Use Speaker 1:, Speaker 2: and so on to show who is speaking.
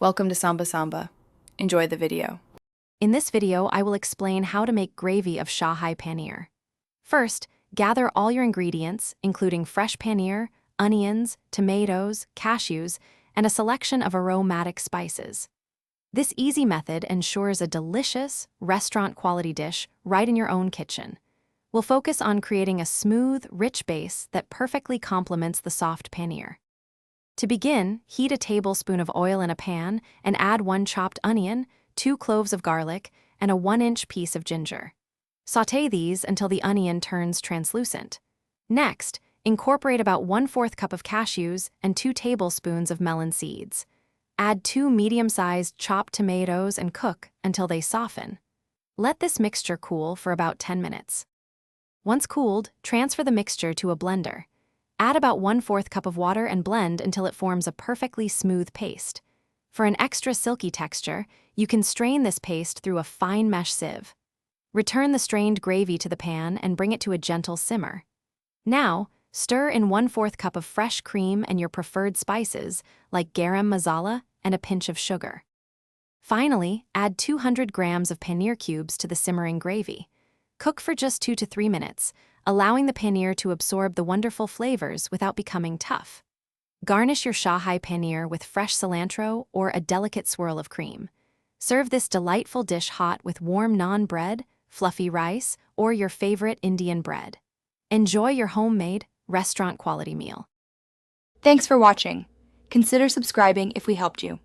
Speaker 1: Welcome to Samba Samba. Enjoy the video.
Speaker 2: In this video, I will explain how to make gravy of Shahi Paneer. First, gather all your ingredients, including fresh paneer, onions, tomatoes, cashews, and a selection of aromatic spices. This easy method ensures a delicious, restaurant-quality dish right in your own kitchen. We'll focus on creating a smooth, rich base that perfectly complements the soft paneer. To begin, heat a tablespoon of oil in a pan and add 1 chopped onion, 2 cloves of garlic, and a 1-inch piece of ginger. Sauté these until the onion turns translucent. Next, incorporate about 1/4 cup of cashews and 2 tablespoons of melon seeds. Add 2 medium-sized chopped tomatoes and cook until they soften. Let this mixture cool for about 10 minutes. Once cooled, transfer the mixture to a blender. Add about 1/4 cup of water and blend until it forms a perfectly smooth paste. For an extra silky texture, you can strain this paste through a fine mesh sieve. Return the strained gravy to the pan and bring it to a gentle simmer. Now, stir in 1/4 cup of fresh cream and your preferred spices like garam masala and a pinch of sugar. Finally, add 200 grams of paneer cubes to the simmering gravy. Cook for just 2 to 3 minutes, allowing the paneer to absorb the wonderful flavors without becoming tough. Garnish your Shahi Paneer with fresh cilantro or a delicate swirl of cream. Serve this delightful dish hot with warm naan bread, fluffy rice, or your favorite Indian bread. Enjoy your homemade, restaurant-quality meal.
Speaker 1: Thanks for watching. Consider subscribing if we helped you.